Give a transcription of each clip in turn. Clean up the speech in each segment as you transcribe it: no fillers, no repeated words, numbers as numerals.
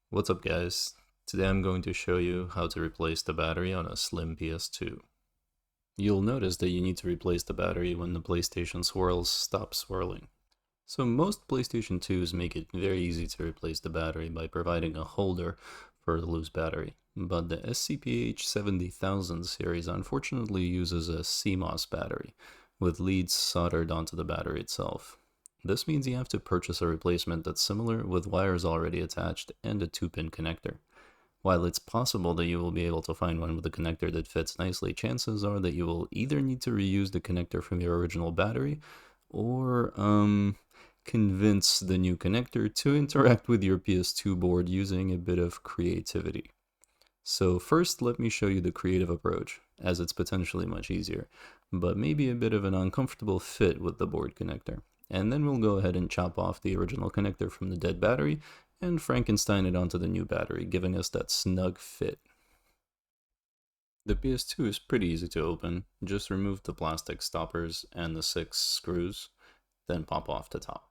What's up guys? Today I'm going to show you how to replace the battery on a Slim PS2. You'll notice that you need to replace the battery when the PlayStation swirls stop swirling. So most PlayStation 2s make it very easy to replace the battery by providing a holder for the loose battery. But the SCPH 70000 series unfortunately uses a CMOS battery, with leads soldered onto the battery itself. This means you have to purchase a replacement that's similar with wires already attached and a 2-pin connector. While it's possible that you will be able to find one with a connector that fits nicely, chances are that you will either need to reuse the connector from your original battery or convince the new connector to interact with your PS2 board using a bit of creativity. So first, let me show you the creative approach, as it's potentially much easier, but maybe a bit of an uncomfortable fit with the board connector. And then we'll go ahead and chop off the original connector from the dead battery and Frankenstein it onto the new battery, giving us that snug fit. The PS2 is pretty easy to open. Just remove the plastic stoppers and the 6 screws, then pop off the top.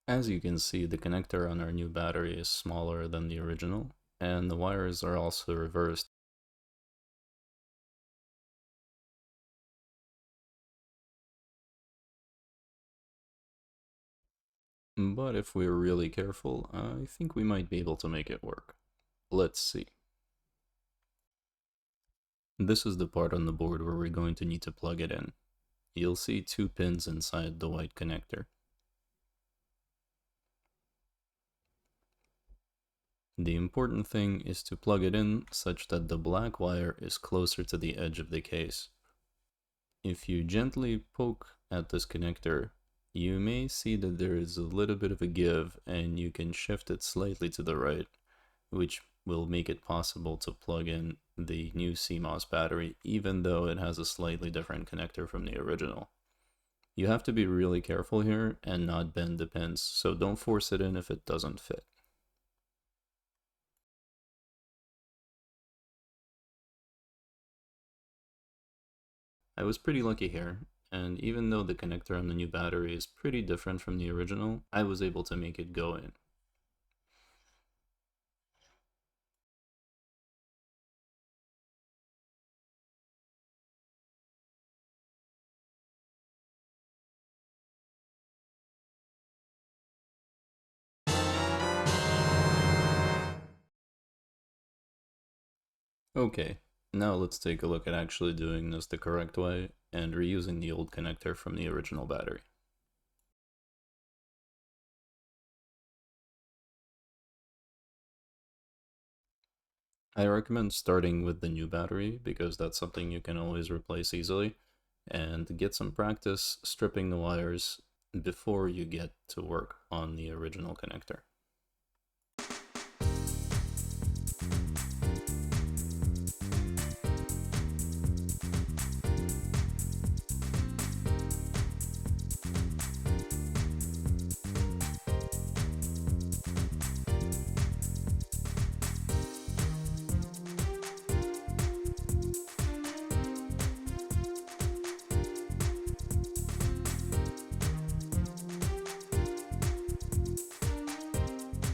As you can see, the connector on our new battery is smaller than the original, and the wires are also reversed. But if we're really careful, I think we might be able to make it work. Let's see. This is the part on the board where we're going to need to plug it in. You'll see 2 pins inside the white connector. The important thing is to plug it in such that the black wire is closer to the edge of the case. If you gently poke at this connector, you may see that there is a little bit of a give and you can shift it slightly to the right, which will make it possible to plug in the new CMOS battery even though it has a slightly different connector from the original. You have to be really careful here and not bend the pins, so don't force it in if it doesn't fit. I was pretty lucky here, and even though the connector on the new battery is pretty different from the original, I was able to make it go in. Okay, now let's take a look at actually doing this the correct way and reusing the old connector from the original battery. I recommend starting with the new battery because that's something you can always replace easily, and get some practice stripping the wires before you get to work on the original connector.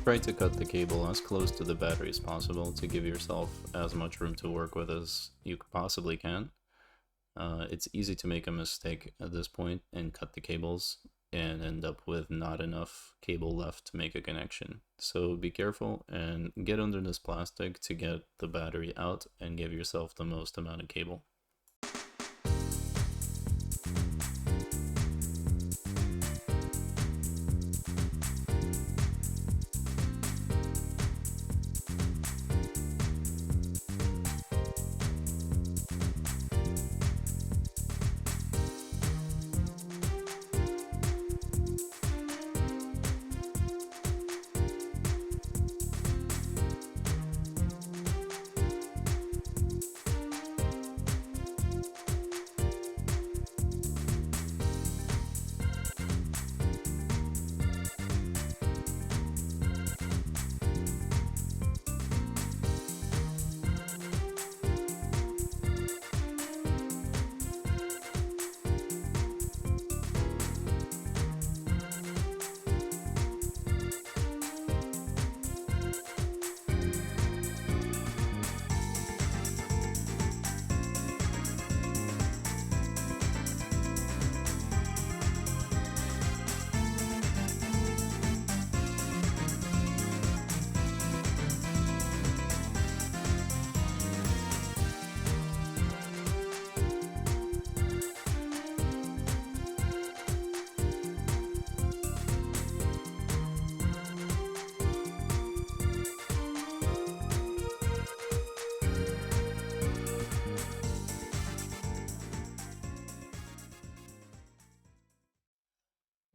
Try to cut the cable as close to the battery as possible to give yourself as much room to work with as you possibly can. It's easy to make a mistake at this point and cut the cables and end up with not enough cable left to make a connection. So be careful and get under this plastic to get the battery out and give yourself the most amount of cable.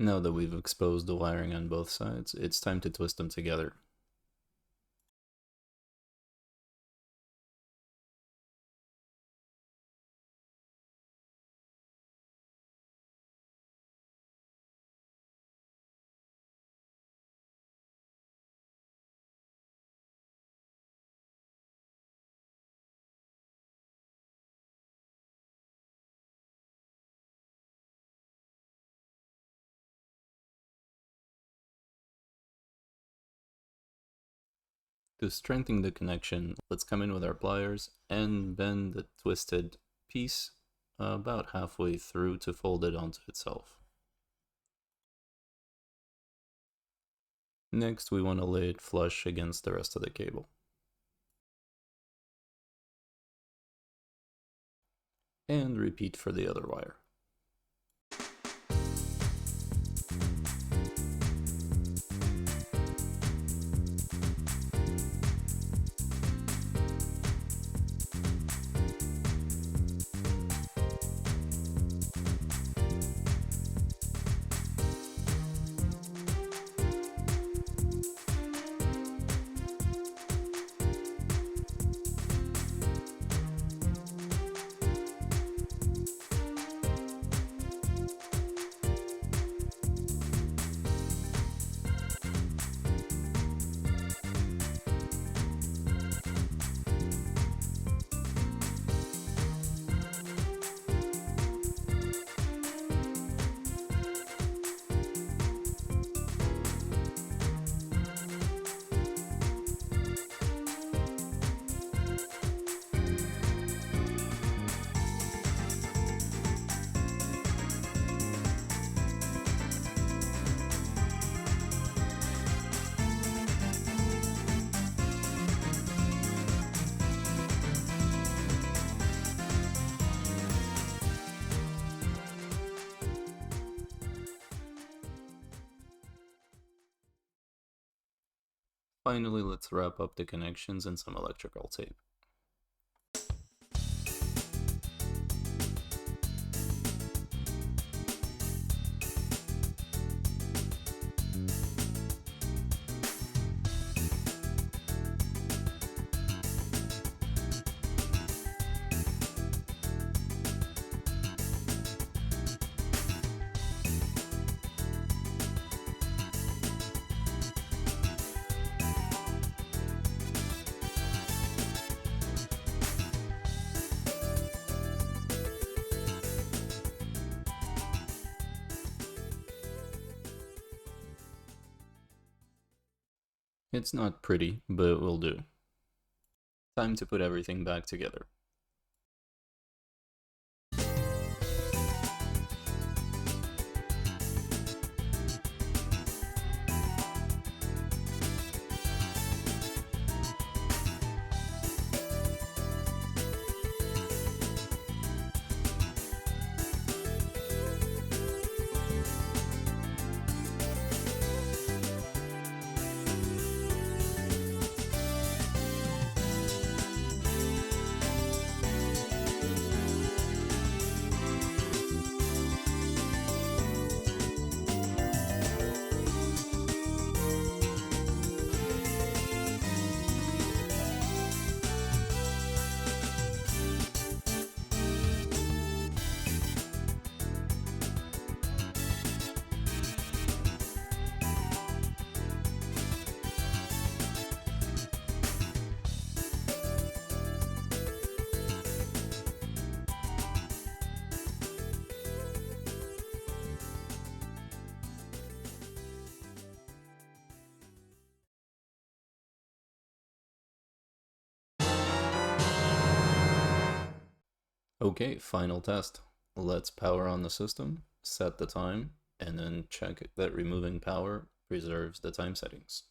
Now that we've exposed the wiring on both sides, it's time to twist them together. To strengthen the connection, let's come in with our pliers and bend the twisted piece about halfway through to fold it onto itself. Next, we want to lay it flush against the rest of the cable. And repeat for the other wire. Finally, let's wrap up the connections in some electrical tape. It's not pretty, but it will do. Time to put everything back together. Okay, final test. Let's power on the system, set the time, and then check that removing power preserves the time settings.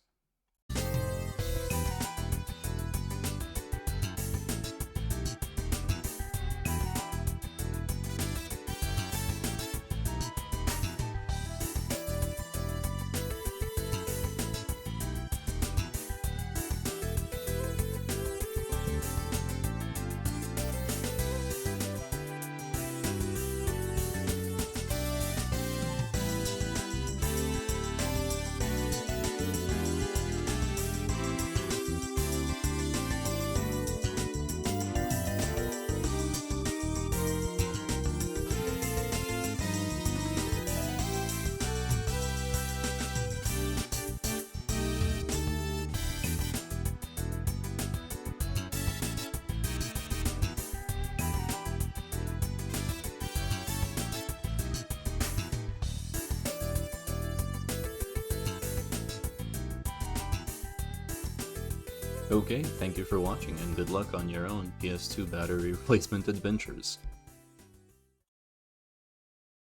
Okay, thank you for watching and good luck on your own PS2 battery replacement adventures.